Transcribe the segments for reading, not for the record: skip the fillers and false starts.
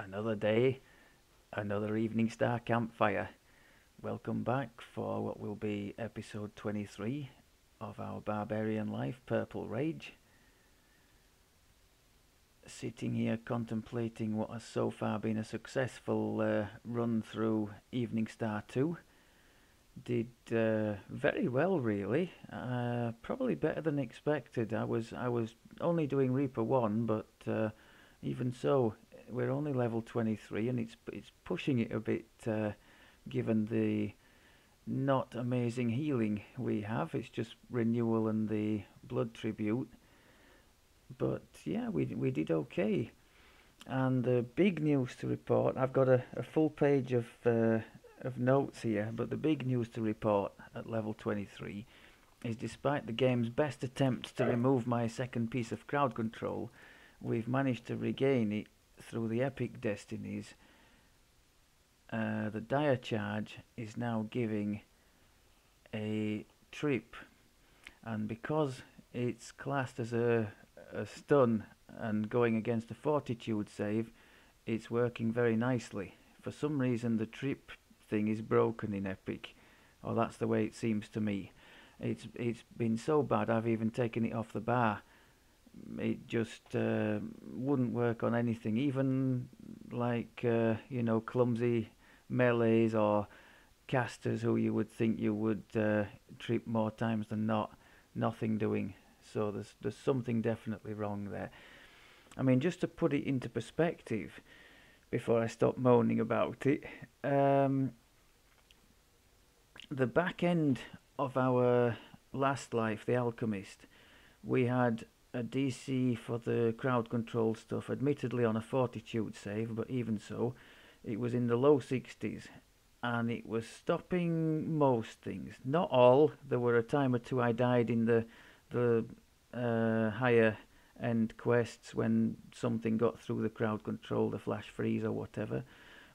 Another day, another Evening Star campfire. Welcome back for what will be episode 23 of our Barbarian life, Purple Rage. Sitting here contemplating what has so far been a successful run through Evening Star 2. Did very well, really. Probably better than expected. I was only doing Reaper 1, but even so, we're only level 23, and it's pushing it a bit, given the not amazing healing we have. It's just renewal and the blood tribute. But yeah, we did okay. And the big news to report, I've got a full page of notes here, but the big news to report at level 23 is despite the game's best attempts to remove my second piece of crowd control, we've managed to regain it through the epic destinies. The dire charge is now giving a trip, and because it's classed as a stun and going against a fortitude save, it's working very nicely. For some reason the trip thing is broken in epic, or that's the way it seems to me. It's been so bad I've even taken it off the bar. It just wouldn't work on anything, even like clumsy melees or casters who you would think you would trip more times than not. Nothing doing. So there's something definitely wrong there. I mean, just to put it into perspective before I stop moaning about it, the back end of our last life, the Alchemist, we had a DC for the crowd control stuff, admittedly on a fortitude save, but even so, it was in the low 60s, and it was stopping most things. Not all. There were a time or two I died in the higher end quests when something got through the crowd control, the flash freeze or whatever.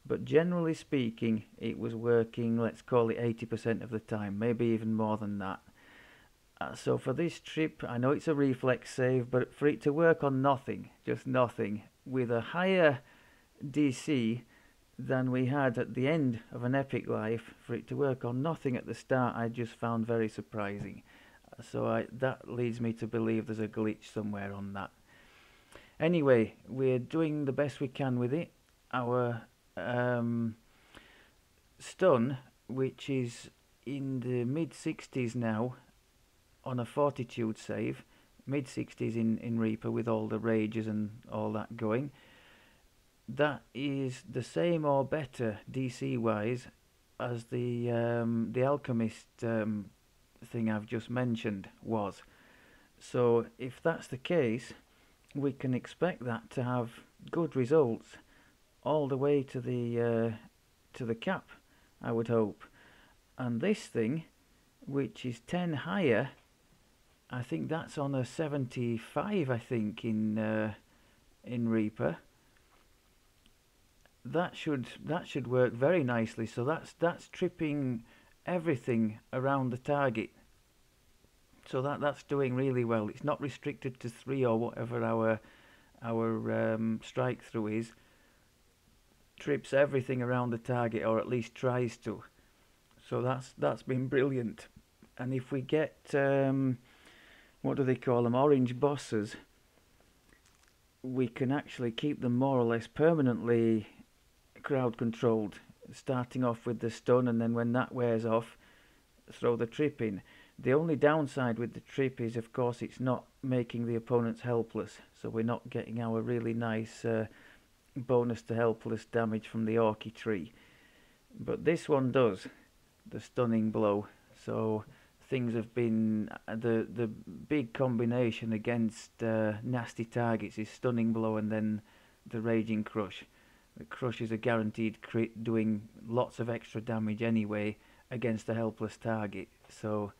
But generally speaking, it was working, let's call it 80% of the time, maybe even more than that. So for this trip, I know it's a reflex save, but for it to work on nothing, just nothing, with a higher DC than we had at the end of an epic life, for it to work on nothing at the start, I just found very surprising. So that leads me to believe there's a glitch somewhere on that. Anyway, we're doing the best we can with it. Our stun, which is in the mid 60s now on a fortitude save, mid 60s in Reaper with all the rages and all that going, that is the same or better DC wise as the Alchemist thing I've just mentioned was. So if that's the case, we can expect that to have good results all the way to the cap, I would hope. And this thing, which is 10 higher, I think that's on a 75, I think, in Reaper. That should work very nicely. So that's tripping everything around the target. So that's doing really well. It's not restricted to 3 or whatever our strike through is. Trips everything around the target, or at least tries to. So that's been brilliant. And if we get what do they call them, orange bosses, we can actually keep them more or less permanently crowd controlled, starting off with the stun, and then when that wears off, throw the trip in. The only downside with the trip is, of course, it's not making the opponents helpless, so we're not getting our really nice bonus to helpless damage from the Orky tree. But this one does, the stunning blow. So things have been, the big combination against nasty targets is stunning blow and then the raging crush. The crush is a guaranteed crit, doing lots of extra damage anyway against a helpless target. So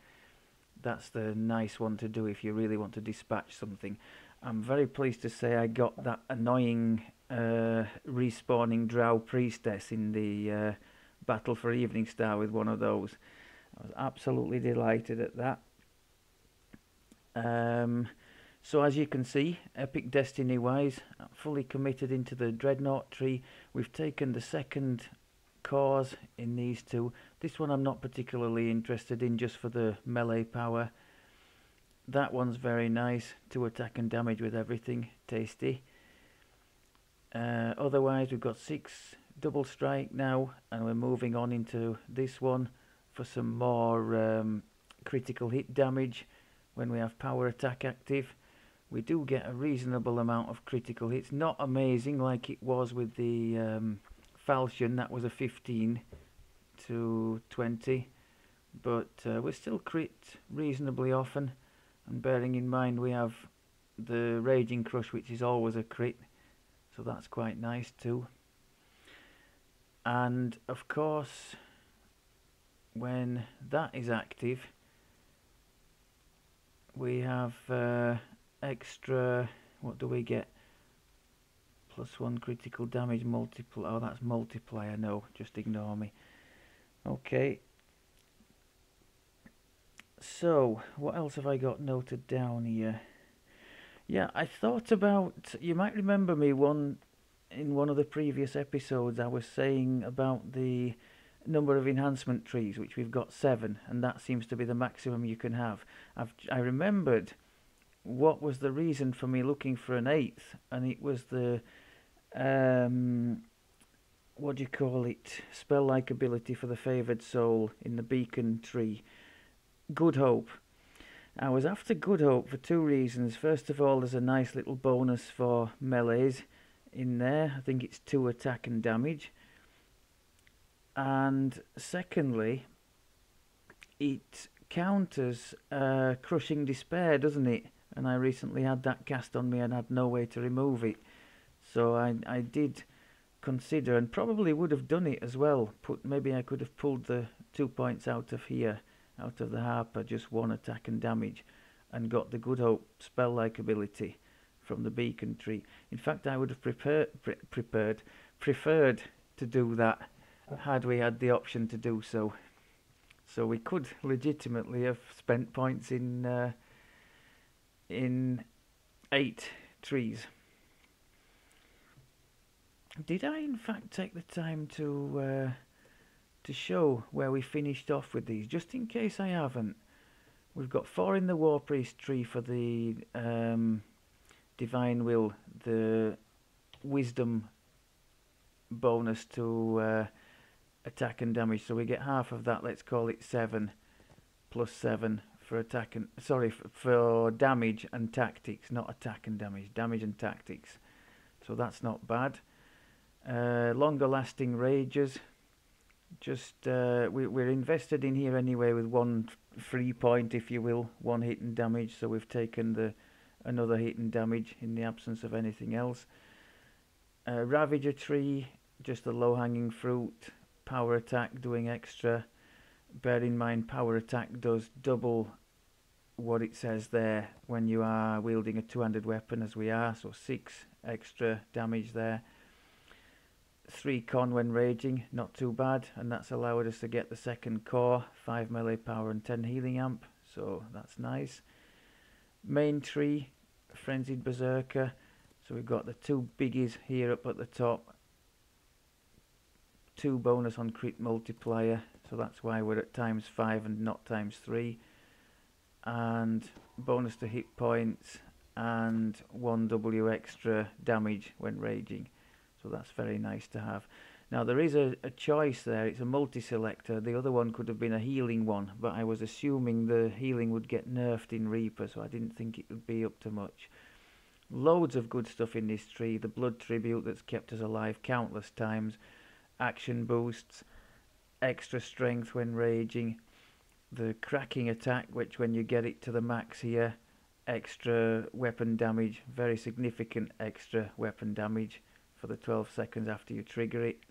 that's the nice one to do if you really want to dispatch something. I'm very pleased to say I got that annoying respawning drow priestess in the battle for Evening Star with one of those. I was absolutely delighted at that. So as you can see, Epic Destiny wise, fully committed into the Dreadnought tree. We've taken the second cores in these two. This one I'm not particularly interested in, just for the melee power. That one's very nice, to attack and damage with everything, tasty. Otherwise we've got 6 double strike now, and we're moving on into this one for some more critical hit damage when we have power attack active. We do get a reasonable amount of critical hits, not amazing like it was with the Falchion. That was a 15 to 20, but we still crit reasonably often, and bearing in mind we have the Raging Crush, which is always a crit, so that's quite nice too. And of course, when that is active, we have extra, what do we get? +1 critical damage multiplier. Oh, that's multiplier. No, just ignore me. Okay. So, what else have I got noted down here? Yeah, I thought about, you might remember me in one of the previous episodes, I was saying about the number of enhancement trees, which we've got 7, and that seems to be the maximum you can have. I remembered what was the reason for me looking for an 8th, and it was the what do you call it, spell-like ability for the favoured soul in the beacon tree, Good Hope. I was after Good Hope for 2 reasons. First of all, there's a nice little bonus for melees in there. I think it's 2 attack and damage. And secondly, it counters Crushing Despair, doesn't it? And I recently had that cast on me and had no way to remove it. So I did consider, and probably would have done it as well. Maybe I could have pulled the 2 points out of here, out of the Harper, just 1 attack and damage, and got the Good Hope spell-like ability from the beacon tree. In fact, I would have preferred to do that had we had the option to do so. So we could legitimately have spent points in 8 trees. Did I in fact take the time to show where we finished off with these, just in case I haven't? We've got 4 in the War Priest tree for the Divine Will, the Wisdom bonus to attack and damage, so we get half of that. Let's call it 7 plus 7 for attack and, sorry, for damage and tactics, not attack and damage and tactics. So that's not bad. Longer lasting rages. Just we're invested in here anyway with 1 free point, if you will, 1 hit and damage. So we've taken another hit and damage in the absence of anything else. Ravager tree, just a low hanging fruit. Power attack doing extra. Bear in mind, power attack does double what it says there when you are wielding a 2-handed weapon, as we are, so 6 extra damage there. 3 con when raging, not too bad, and that's allowed us to get the second core, 5 melee power and 10 healing amp, so that's nice. Main tree, Frenzied Berserker, so we've got the 2 biggies here up at the top. 2 bonus on crit multiplier, so that's why we're at ×5 and not ×3. And bonus to hit points and 1 W extra damage when raging. So that's very nice to have. Now there is a choice there. It's a multi-selector. The other one could have been a healing one, but I was assuming the healing would get nerfed in Reaper, so I didn't think it would be up to much. Loads of good stuff in this tree. The blood tribute that's kept us alive countless times. Action boosts, extra strength when raging, the cracking attack, which when you get it to the max here, extra weapon damage, very significant extra weapon damage for the 12 seconds after you trigger it.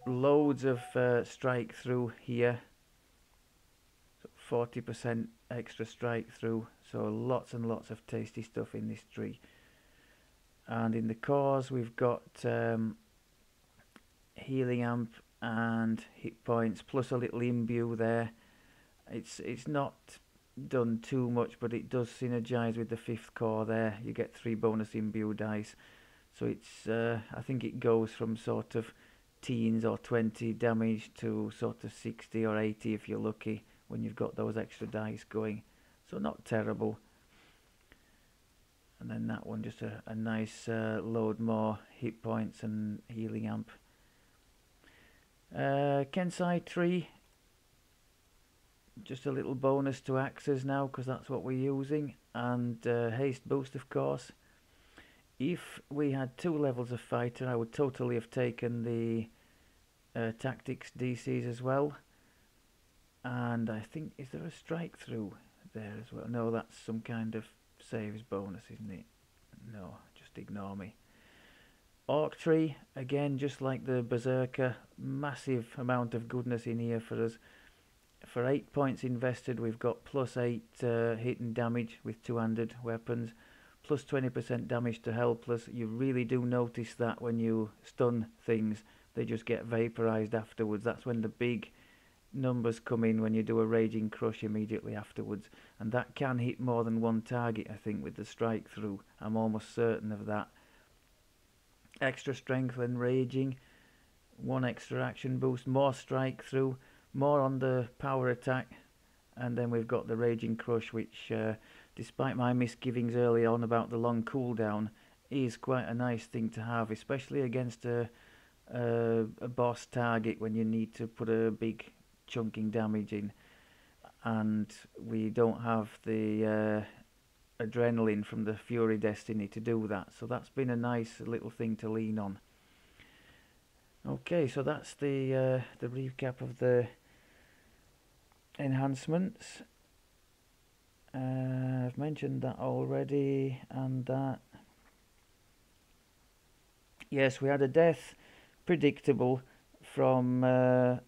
Loads of strike through here, 40% extra strike through, so lots and lots of tasty stuff in this tree. And in the cores we've got healing amp and hit points plus a little imbue there. It's not done too much, but it does synergize with the fifth core there. You get 3 bonus imbue dice. So it's, I think it goes from sort of teens or 20 damage to sort of 60 or 80 if you're lucky when you've got those extra dice going. So not terrible. And then that one, just a nice load more hit points and healing amp. Kensai tree, just a little bonus to axes now because that's what we're using, and haste boost of course. If we had 2 levels of fighter, I would totally have taken the tactics DCs as well. And I think, is there a strike through there as well? No, that's some kind of saves bonus, isn't it? No, just ignore me. Orc tree, again, just like the Berserker, massive amount of goodness in here for us. For 8 points invested, we've got +8 hit and damage with two-handed weapons, plus 20% damage to helpless. You really do notice that when you stun things, they just get vaporized afterwards. That's when the big numbers come in, when you do a raging crush immediately afterwards. And that can hit more than one target, I think, with the strike through. I'm almost certain of that. Extra strength when raging, 1 extra action boost, more strike through, more on the power attack, and then we've got the raging crush, which despite my misgivings early on about the long cooldown, is quite a nice thing to have, especially against a boss target when you need to put a big chunking damage in, and we don't have the adrenaline from the Fury Destiny to do that, so that's been a nice little thing to lean on. Okay, so that's the recap of the enhancements. I've mentioned that already, and that, yes, we had a death predictable from a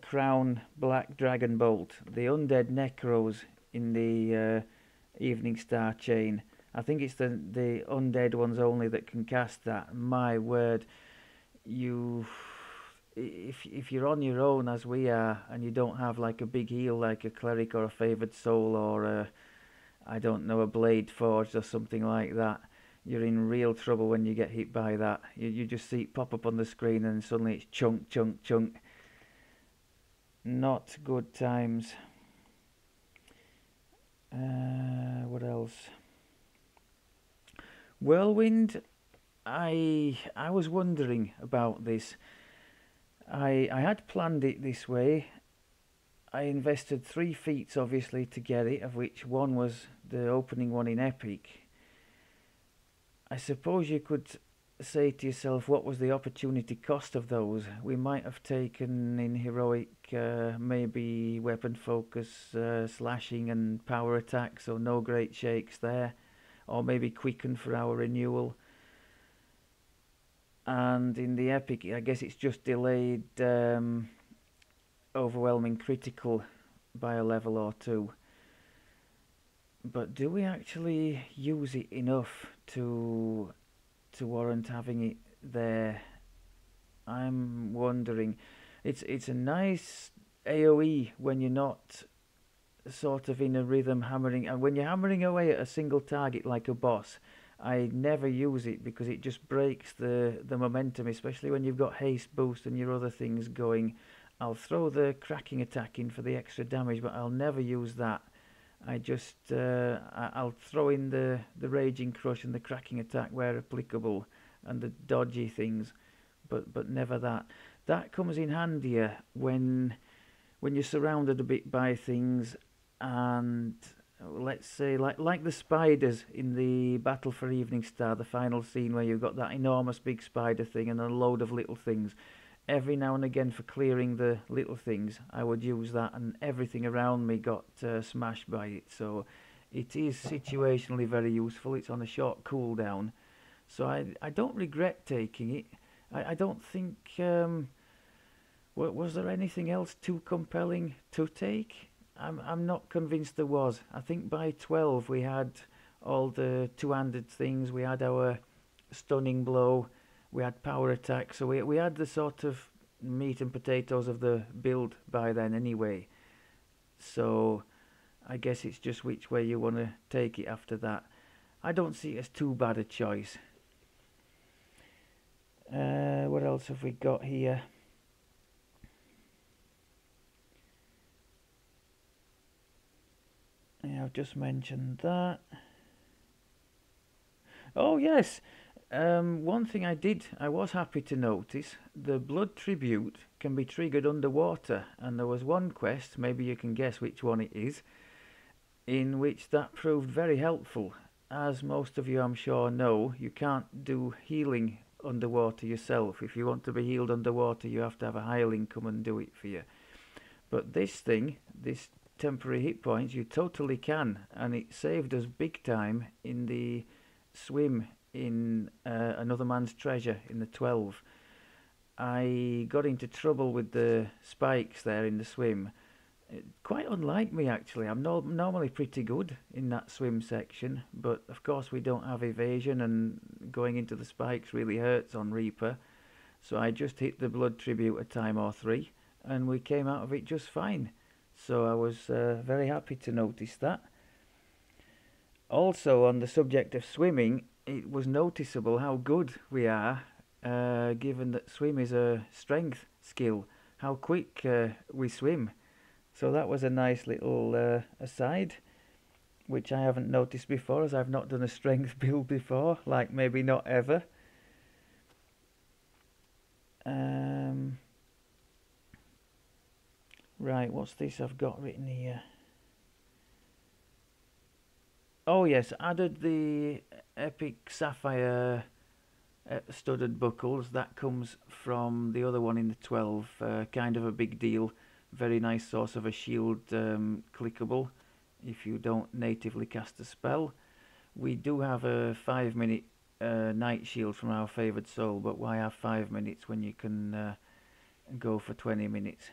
Crown Black Dragon Bolt, the undead Necros in the Evening Star chain. I think it's the undead ones only that can cast that. My word, if you're on your own as we are, and you don't have like a big heal like a cleric or a favoured soul or a, I don't know, a blade forged or something like that, you're in real trouble when you get hit by that. You just see it pop up on the screen and suddenly it's chunk, chunk, chunk. Not good times. What else? Whirlwind, I was wondering about this. I had planned it this way. I invested 3 feats obviously to get it, of which one was the opening one in Epic. I suppose you could say to yourself, what was the opportunity cost of those? We might have taken in heroic maybe weapon focus, slashing and power attack, so no great shakes there, or maybe quicken for our renewal. And in the Epic, I guess it's just delayed overwhelming critical by a level or 2. But do we actually use it enough to warrant having it there? I'm wondering. It's a nice AoE when you're not sort of in a rhythm hammering, and when you're hammering away at a single target like a boss, I never use it because it just breaks the momentum, especially when you've got haste boost and your other things going. I'll throw the cracking attack in for the extra damage, but I'll never use that. I just I'll throw in the raging crush and the cracking attack where applicable, and the dodgy things, but never that. That comes in handier when you're surrounded a bit by things, and let's say like the spiders in the Battle for Evening Star, the final scene where you've got that enormous big spider thing and a load of little things. Every now and again, for clearing the little things, I would use that, and everything around me got smashed by it. So it is situationally very useful. It's on a short cooldown, so I don't regret taking it. I don't think was there anything else too compelling to take? I'm not convinced there was. I think by 12 we had all the two-handed things. We had our stunning blow. We had power attack, so we had the sort of meat and potatoes of the build by then anyway. So I guess it's just which way you want to take it after that. I don't see it as too bad a choice. What else have we got here? Yeah, I've just mentioned that. Oh yes, one thing I was happy to notice, the blood tribute can be triggered underwater, and there was one quest, maybe you can guess which one it is, in which that proved very helpful. As most of you I'm sure know, you can't do healing underwater yourself. If you want to be healed underwater, you have to have a hireling come and do it for you. But this thing, this temporary hit points, you totally can, and it saved us big time in the swim in Another Man's Treasure in the 12. I got into trouble with the spikes there in the swim. Quite unlike me actually. I'm normally pretty good in that swim section, but of course we don't have evasion, and going into the spikes really hurts on Reaper. So I just hit the blood tribute a time or three, and we came out of it just fine. So I was very happy to notice that. Also, on the subject of swimming, it was noticeable how good we are, given that swim is a strength skill, how quick we swim. So that was a nice little aside, which I haven't noticed before, as I've not done a strength build before, like maybe not ever. Right, what's this I've got written here? Oh yes, added the epic sapphire studded buckles. That comes from the other one in the 12. Kind of a big deal. Very nice source of a shield, clickable if you don't natively cast a spell. We do have a 5-minute night shield from our favoured soul, but why have 5 minutes when you can go for 20 minutes?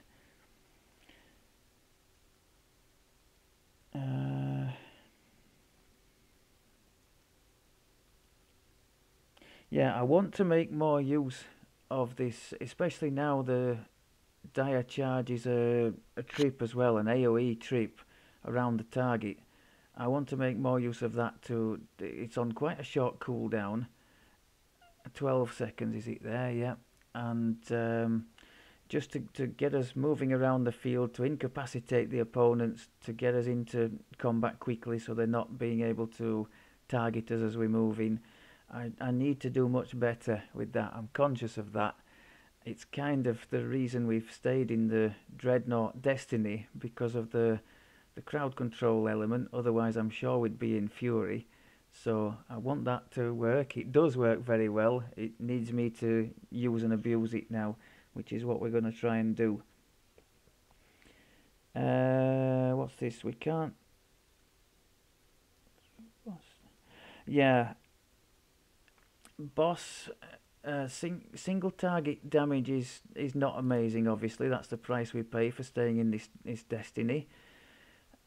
Yeah, I want to make more use of this, especially now the Dire charges a trip as well, an AoE trip around the target. I want to make more use of that too. It's on quite a short cooldown, 12 seconds is it there, yeah. And just to get us moving around the field, to incapacitate the opponents, to get us into combat quickly so they're not being able to target us as we move in. I need to do much better with that. I'm conscious of that. It's kind of the reason we've stayed in the Dreadnought Destiny, because of the crowd control element. Otherwise I'm sure we'd be in Fury. So I want that to work. It does work very well. It needs me to use and abuse it now, which is what we're going to try and do. What's this? We can't... Yeah. Boss... single target damage is not amazing, obviously. That's the price we pay for staying in this Destiny.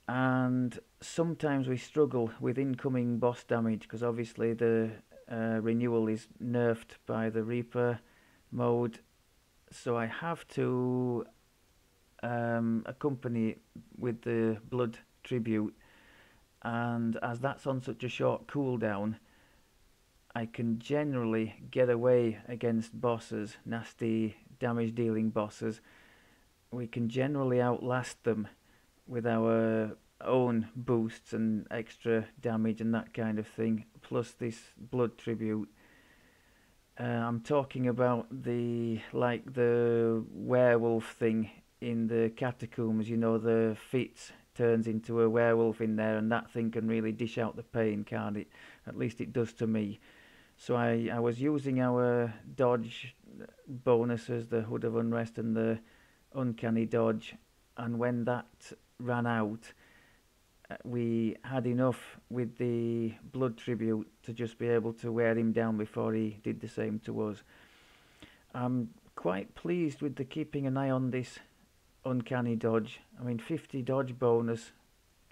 And sometimes we struggle with incoming boss damage, because obviously the renewal is nerfed by the Reaper mode. So I have to accompany it with the blood tribute, and as that's on such a short cooldown, I can generally get away against bosses, nasty damage dealing bosses. We can generally outlast them with our own boosts and extra damage and that kind of thing, plus this blood tribute. I'm talking about the werewolf thing in the catacombs, you know, the Fitz turns into a werewolf in there, and that thing can really dish out the pain, can't it? At least it does to me. So I was using our dodge bonuses, the Hood of Unrest and the Uncanny Dodge, and when that ran out, we had enough with the blood tribute to just be able to wear him down before he did the same to us. I'm quite pleased with the keeping an eye on this Uncanny Dodge. I mean, 50 dodge bonus,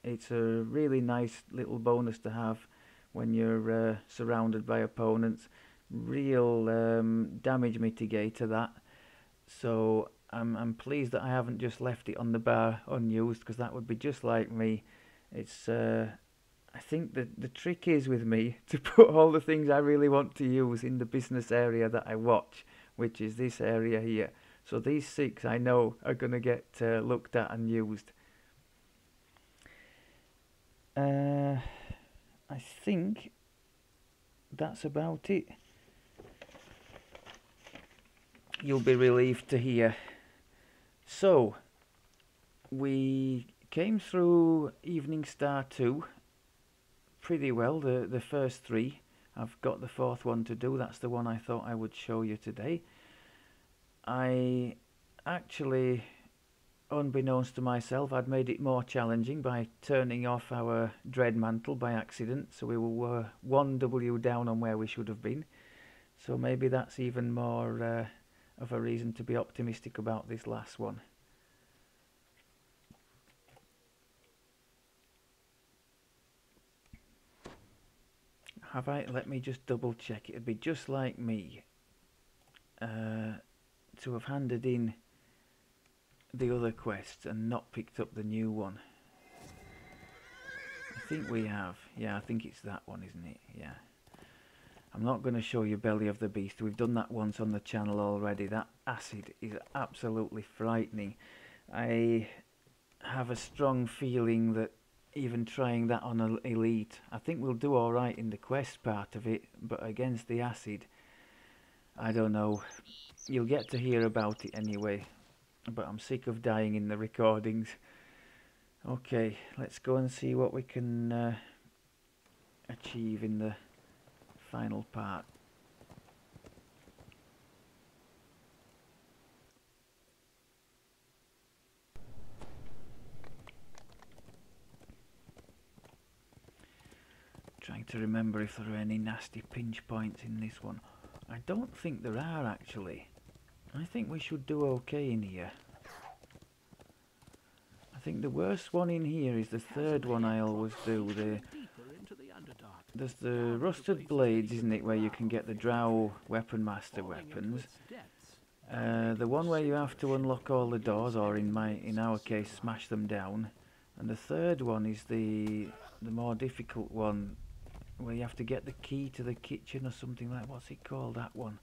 it's a really nice little bonus to have when you're surrounded by opponents. Real damage mitigator, that. So I'm pleased that I haven't just left it on the bar unused, because that would be just like me. It's I think the trick is with me to put all the things I really want to use in the business area that I watch, which is this area here. So these 6 I know are going to get looked at and used. I think that's about it. You'll be relieved to hear. So, we came through Evening Star 2 pretty well, the first 3. I've got the 4th one to do. That's the one I thought I would show you today. I actually, unbeknownst to myself, I'd made it more challenging by turning off our dread mantle by accident, so we were 1 W down on where we should have been. So maybe that's even more of a reason to be optimistic about this last one. Have I? Let me just double check. It'd be just like me to have handed in the other quest and not picked up the new one. I think we have. Yeah, I think it's that one, isn't it? Yeah. I'm not going to show you Belly of the Beast. We've done that once on the channel already. That acid is absolutely frightening. I have a strong feeling that even trying that on an elite, I think we'll do alright in the quest part of it, but against the acid, I don't know. You'll get to hear about it anyway, but I'm sick of dying in the recordings. Okay, let's go and see what we can achieve in the final part. Trying to remember if there are any nasty pinch points in this one. I don't think there are actually. I think we should do okay in here. I think the worst one in here is the 3rd one I always do. There's the rusted blades, isn't it, where you can get the drow weapon master weapons. The one where you have to unlock all the doors, or in our case smash them down. And the 3rd one is the more difficult one, where you have to get the key to the kitchen or something like. What's it called, that one?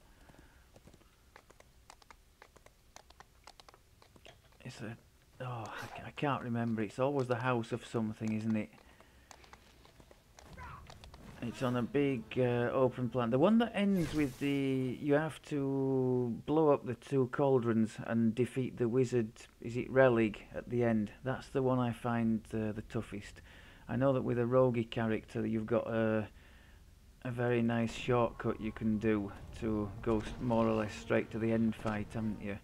It's a... oh, I can't remember. It's always the house of something, isn't it? It's on a big open planet. The one that ends with the... you have to blow up the 2 cauldrons and defeat the wizard, is it Relic, at the end? That's the one I find the toughest. I know that with a roguey character you've got a very nice shortcut you can do to go more or less straight to the end fight, haven't you?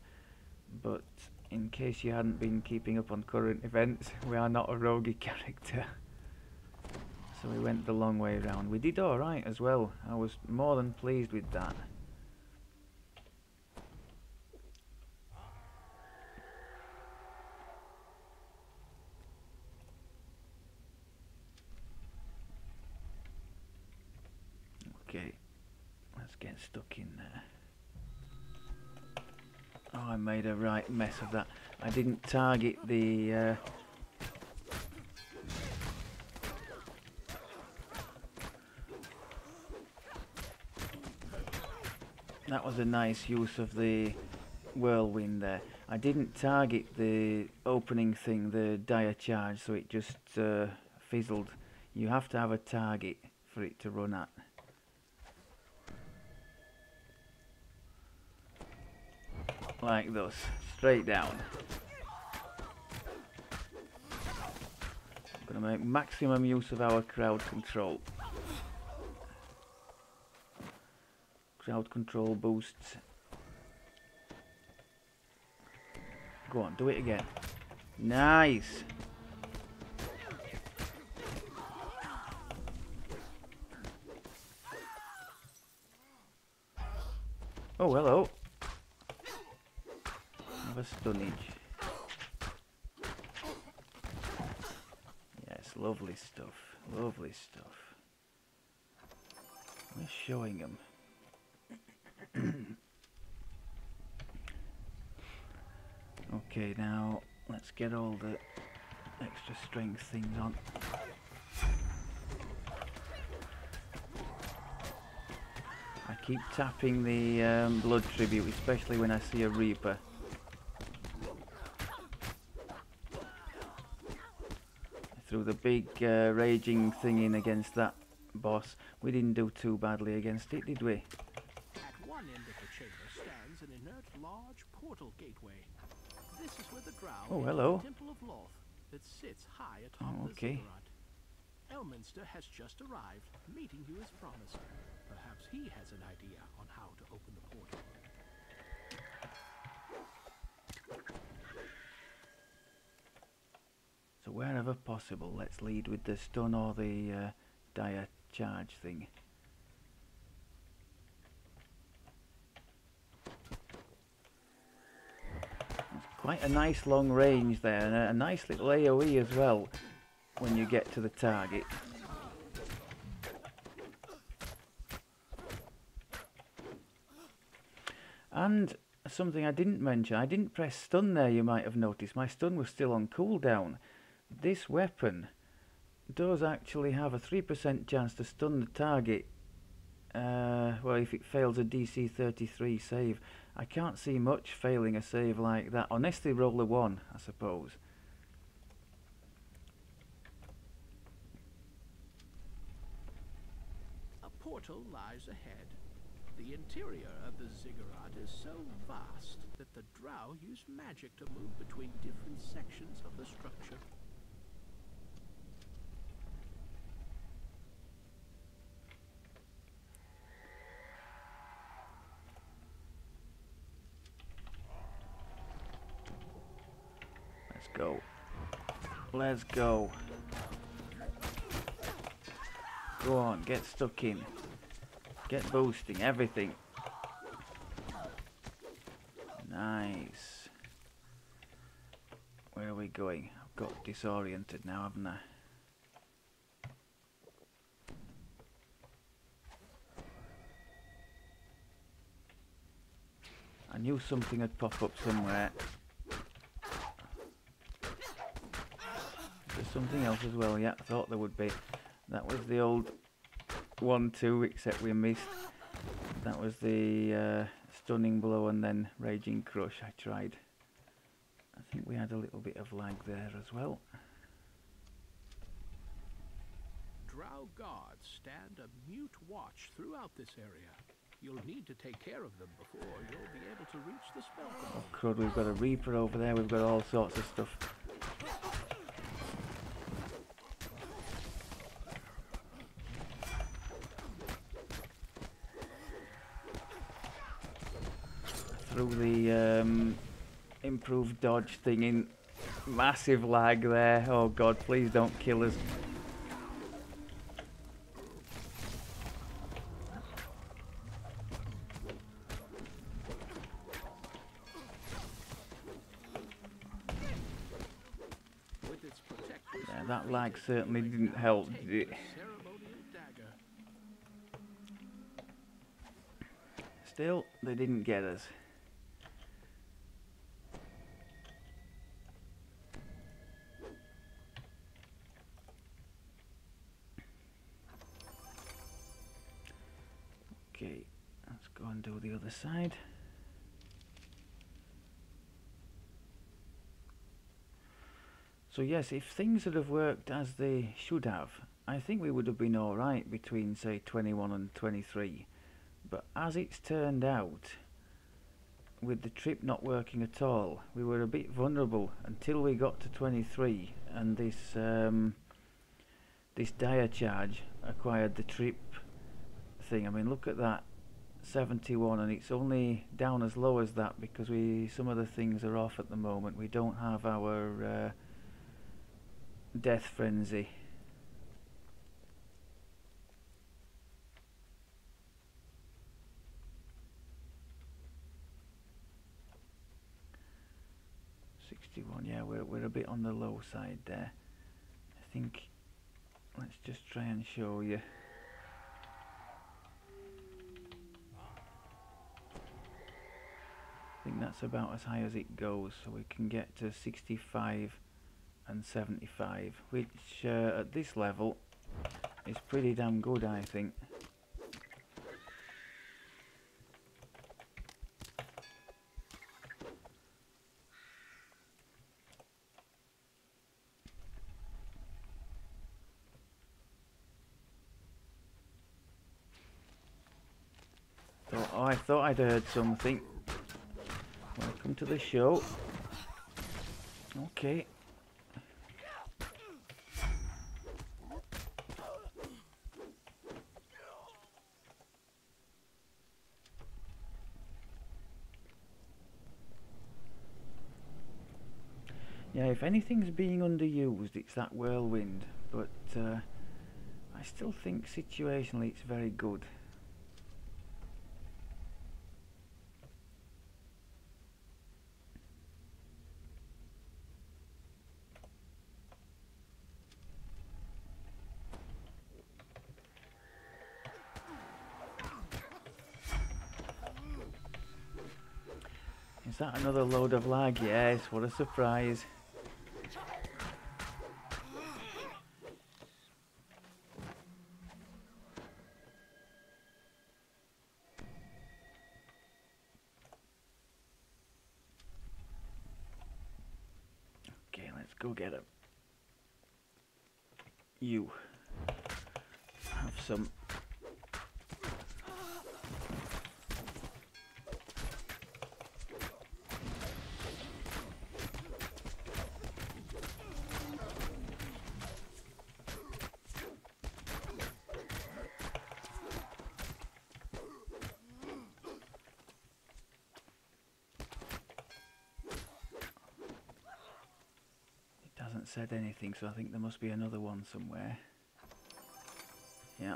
But in case you hadn't been keeping up on current events, we are not a roguey character. So we went the long way around. We did alright as well. I was more than pleased with that. Okay, let's get stuck in there. Oh, I made a right mess of that. I didn't target the... that was a nice use of the whirlwind there. I didn't target the opening thing, the dire charge, so it just fizzled. You have to have a target for it to run at. Like this, straight down. I'm going to make maximum use of our crowd control. Crowd control boosts. Go on, do it again. Nice! Oh, hello. Have a stunnage. Yes, lovely stuff. Lovely stuff. We're showing them. Okay, now let's get all the extra strength things on. keep tapping the blood tribute, especially when I see a Reaper. Threw the big raging thing in against that boss. We didn't do too badly against it, did we? At one end of the chamber stands an inert large portal gateway. This is where the drow Oh, enter hello. the Temple of Loth that sits high atop the Okay. ziggurat. Elminster has just arrived, meeting you as promised. Perhaps he has an idea on how to open the portal. So wherever possible, let's lead with the stun or the dire charge thing. It's quite a nice long range there, and a nice little AoE as well when you get to the target. And something I didn't mention, I didn't press stun there, you might have noticed. My stun was still on cooldown. This weapon does actually have a 3% chance to stun the target. Well, if it fails a DC 33 save. I can't see much failing a save like that, unless they roll a 1, I suppose. A portal lies ahead. The interior of the ziggurat is so vast that the drow use magic to move between different sections of the structure. Let's go. Let's go. Go on, get stuck in. Get boosting, everything. Nice. Where are we going? I've got disoriented now, haven't I? I knew something had popped up somewhere. There's something else as well, yeah, I thought there would be. That was the old 1-2, except we missed. That was the stunning blow and then raging crush I tried. I think we had a little bit of lag there as well. Drow guards stand a mute watch throughout this area. You'll need to take care of them before you'll be able to reach the spell Oh component. crud, we've got a Reaper over there, we've got all sorts of stuff. Threw the improved dodge thing in. Massive lag there. Oh god, please don't kill us. With its protectors, Yeah, that lag certainly didn't help, did it? ceremonial dagger. Still, they didn't get us. Okay, let's go and do the other side. So yes, if things had have worked as they should have, I think we would have been alright between, say, 21 and 23. But as it's turned out, with the trip not working at all, we were a bit vulnerable until we got to 23, and this this dire charge acquired the trip thing. I mean, look at that, 71, and it's only down as low as that because some of the things are off at the moment. We don't have our death frenzy. Yeah, we're a bit on the low side there. I think let's just try and show you. I think that's about as high as it goes, so we can get to 65 and 75, which at this level is pretty damn good, I think. Oh, I thought I'd heard something. Welcome to the show. Okay. Yeah, if anything's being underused, it's that whirlwind. But I still think situationally it's very good. Is that another load of lag? Yes, what a surprise. Okay, let's go get him. You have some. Hasn't said anything, so I think there must be another one somewhere. Yeah.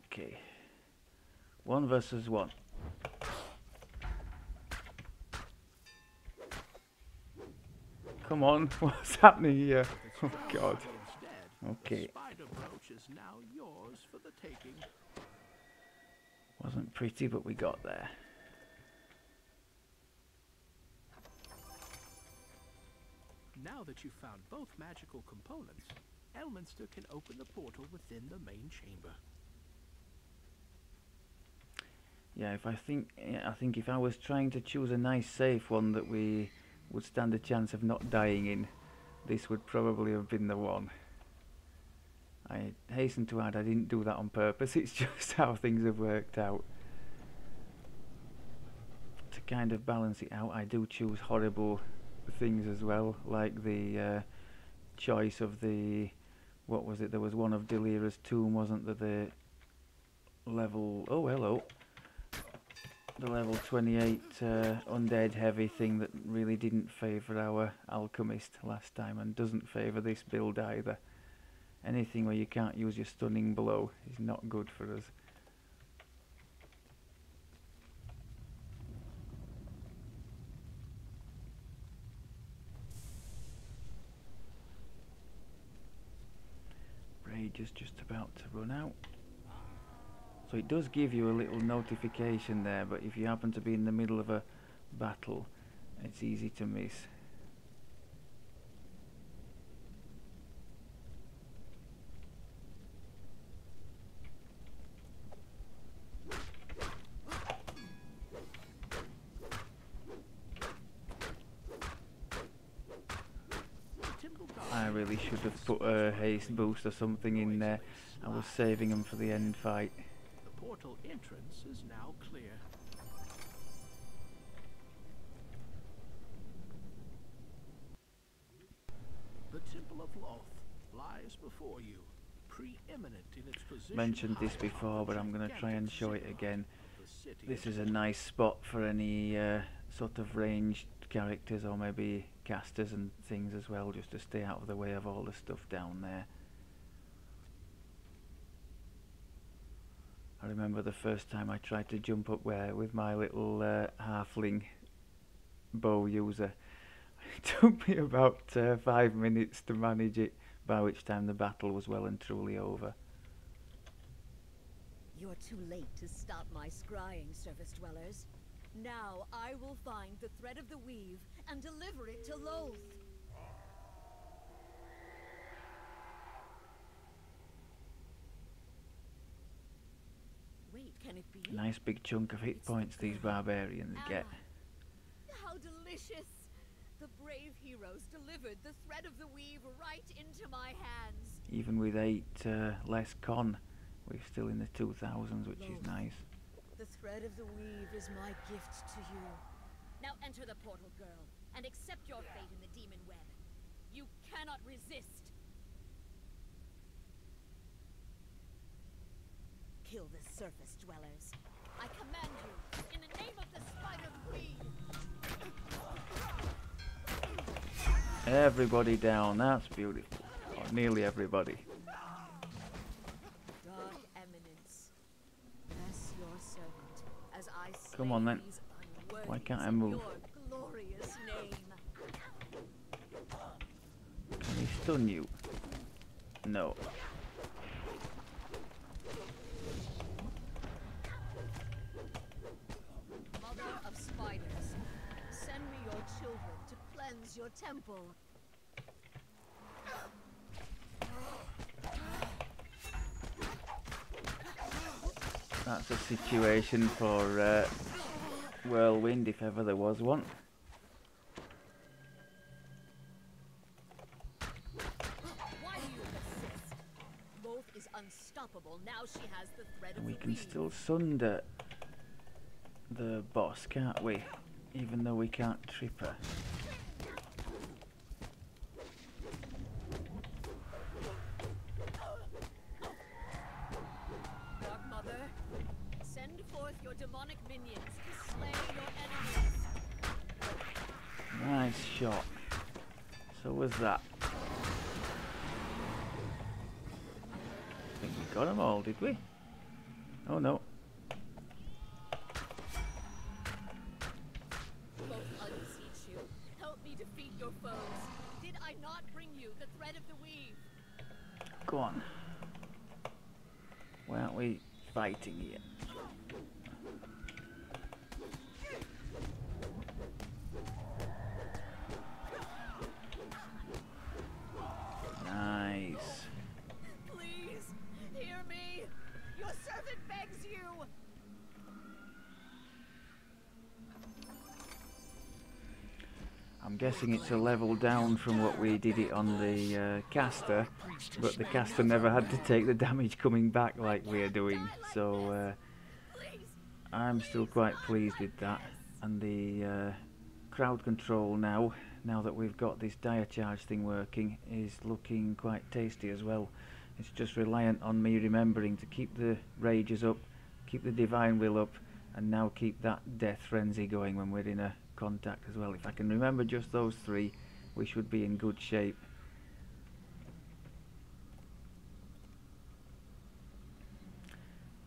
Okay. 1 versus 1. Come on, what's happening here? Oh God. Okay. Spider brooch is now yours for the taking. Wasn't pretty, but we got there. Now that you've found both magical components, Elminster can open the portal within the main chamber. Yeah, I think if I was trying to choose a nice safe one that we would stand a chance of not dying in, this would probably have been the one. I hasten to add I didn't do that on purpose, it's just how things have worked out. To kind of balance it out, I do choose horrible things as well, like the choice of the, what was it, there was one of Delira's tomb, wasn't there, the level, oh hello, the level 28 undead heavy thing that really didn't favour our alchemist last time and doesn't favour this build either. Anything where you can't use your stunning blow is not good for us. Rage is just about to run out. So it does give you a little notification there, but if you happen to be in the middle of a battle, it's easy to miss. I really should have put a haste boost or something in there. I was saving them for the end fight. The portal entrance is now clear. The Temple of Loth lies before you, preeminent in its position. Mentioned this before, but I'm going to try and show it again. This is a nice spot for any sort of ranged characters or maybe casters and things as well, just to stay out of the way of all the stuff down there. I remember the first time I tried to jump up there with my little halfling bow user. It took me about 5 minutes to manage it, by which time the battle was well and truly over. You're too late to stop my scrying, surface dwellers. Now I will find the thread of the weave and deliver it to Loth. Wait, can it be? Nice big chunk of hit points these barbarians get. How delicious! The brave heroes delivered the thread of the weave right into my hands. Even with 8 less con, we're still in the 2000s, which is nice. The thread of the weave is my gift to you. Now enter the portal, girl, and accept your fate in the demon web. You cannot resist. Kill the surface dwellers. I command you, in the name of the spider queen. Everybody down, that's beautiful. Or nearly everybody. Dark Eminence, bless your servant as I slay Come on then. these Why can't I unworthies in move? your glorious name. Can he stun you? No. Mother of spiders, send me your children to cleanse your temple. That's a situation for Whirlwind, if ever there was one. Why do you persist? Wolf is unstoppable. Now she has the thread of We the can weave. still sunder the boss, can't we? Even though we can't trip her. Dark Mother, send forth your demonic minions to slay your enemies. Nice shot. So was that. I think we got them all, did we? Oh no. Both unseat you. Help me defeat your foes. Did I not bring you the thread of the weave? Go on. Why aren't we fighting here? Nice. Please, hear me. Your servant begs you. I'm guessing it's a level down from what we did it on the caster, but the caster never had to take the damage coming back like we're doing, so Please. I'm still quite pleased with that. And the crowd control now that we've got this dire charge thing working, is looking quite tasty as well. It's just reliant on me remembering to keep the rages up, keep the divine will up, and now keep that death frenzy going when we're in a contact as well. If I can remember just those three, we should be in good shape.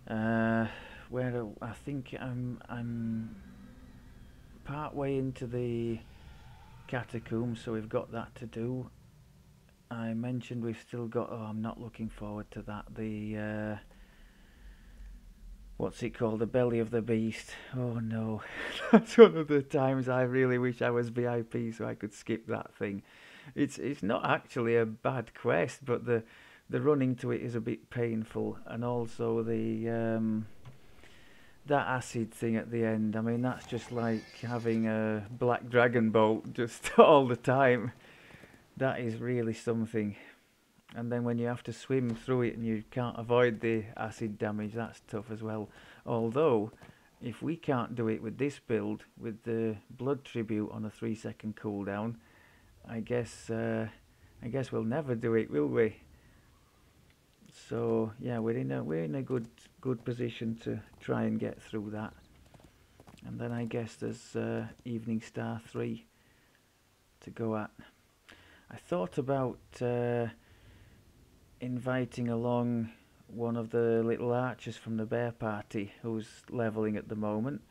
I think I'm part way into the catacombs, so we've got that to do. I mentioned we've still got, oh, I'm not looking forward to that, the what's it called, the belly of the beast. Oh no. That's one of the times I really wish I was VIP so I could skip that thing. It's not actually a bad quest, but the running to it is a bit painful, and also the that acid thing at the end. I mean, that's just like having a black dragon bolt just all the time. That is really something. And then when you have to swim through it and you can't avoid the acid damage, that's tough as well. Although, if we can't do it with this build, with the blood tribute on a 3-second cooldown, I guess we'll never do it, will we? So yeah, we're in a good position to try and get through that. And then I guess there's Evening Star 3 to go at. I thought about inviting along one of the little archers from the bear party who's leveling at the moment,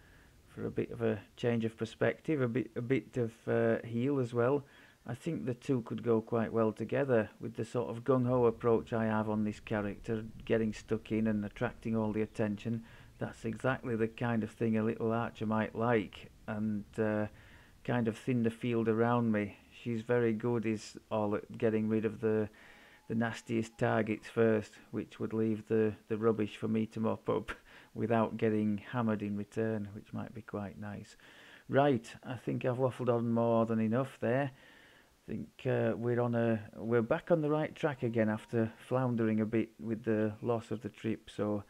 for a bit of a change of perspective, a bit of heal as well. I think the two could go quite well together with the sort of gung-ho approach I have on this character, getting stuck in and attracting all the attention. That's exactly the kind of thing a little archer might like, and kind of thin the field around me. She's very good is all at getting rid of the nastiest targets first, which would leave the rubbish for me to mop up without getting hammered in return, which might be quite nice. Right, I think I've waffled on more than enough there. I think we're back on the right track again after floundering a bit with the loss of the trip, so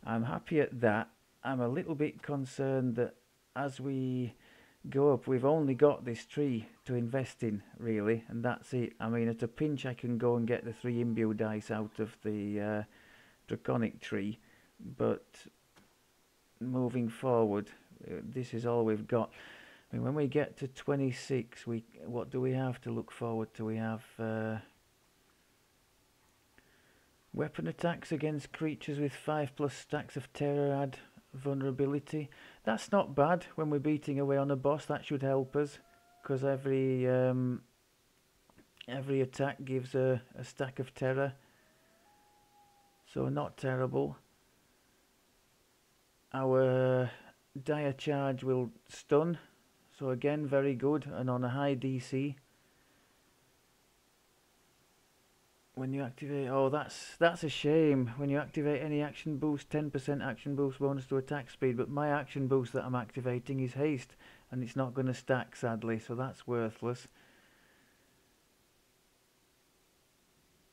I'm happy at that. I'm a little bit concerned that as we go up, we've only got this tree to invest in, really, and that's it. I mean, at a pinch, I can go and get the 3 imbue dice out of the draconic tree, but moving forward, this is all we've got. I mean, when we get to 26, what do we have to look forward to? We have weapon attacks against creatures with 5+ stacks of terror add vulnerability. That's not bad when we're beating away on a boss. That should help us, because every attack gives a stack of terror, so not terrible. Our dire charge will stun, so again very good, and on a high DC. When you activate, oh, that's a shame. When you activate any action boost, 10% action boost bonus to attack speed, but my action boost that I'm activating is haste, and it's not going to stack, sadly, so that's worthless.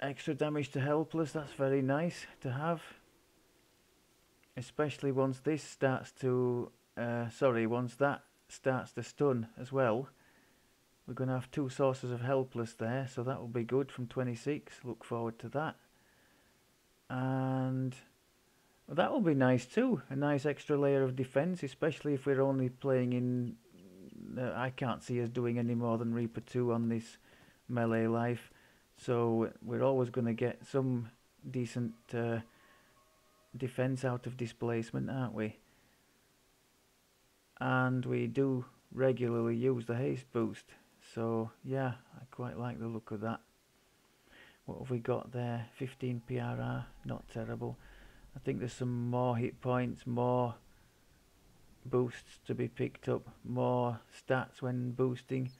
Extra damage to helpless, that's very nice to have. Especially once this starts to, once that starts to stun as well. We're going to have 2 sources of helpless there, so that will be good from 26. Look forward to that. And well, that will be nice too. A nice extra layer of defense, especially if we're only playing in... I can't see us doing any more than Reaper 2 on this melee life. So we're always going to get some decent defense out of displacement, aren't we? And we do regularly use the haste boost. So yeah, I quite like the look of that. What have we got there? 15 PRR, not terrible. I think there's some more hit points, more boosts to be picked up, more stats when boosting.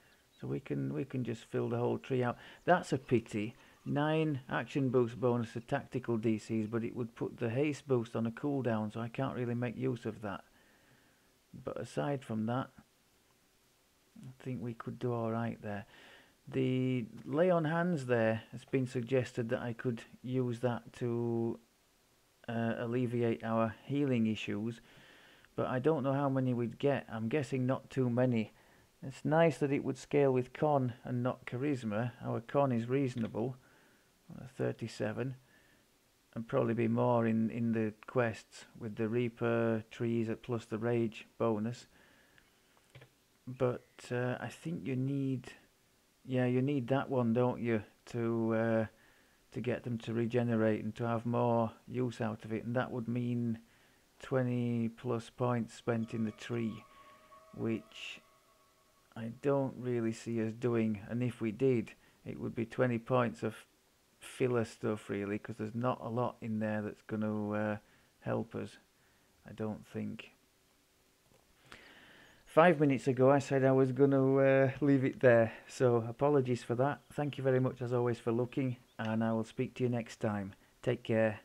So we can just fill the whole tree out. That's a pity. 9 action boost bonus to tactical DCs, but it would put the haste boost on a cooldown, so I can't really make use of that. But aside from that, I think we could do alright there. The lay on hands there has been suggested that I could use that to alleviate our healing issues, but I don't know how many we'd get. I'm guessing not too many. It's nice that it would scale with con and not charisma. Our con is reasonable, 37, and probably be more in the quests with the Reaper trees plus the rage bonus. But I think you need that one, don't you, to get them to regenerate and to have more use out of it, and that would mean 20+ points spent in the tree, which I don't really see us doing. And if we did, it would be 20 points of filler stuff, really, because there's not a lot in there that's going to help us, I don't think. 5 minutes ago I said I was going to leave it there, so apologies for that. Thank you very much as always for looking, and I will speak to you next time. Take care.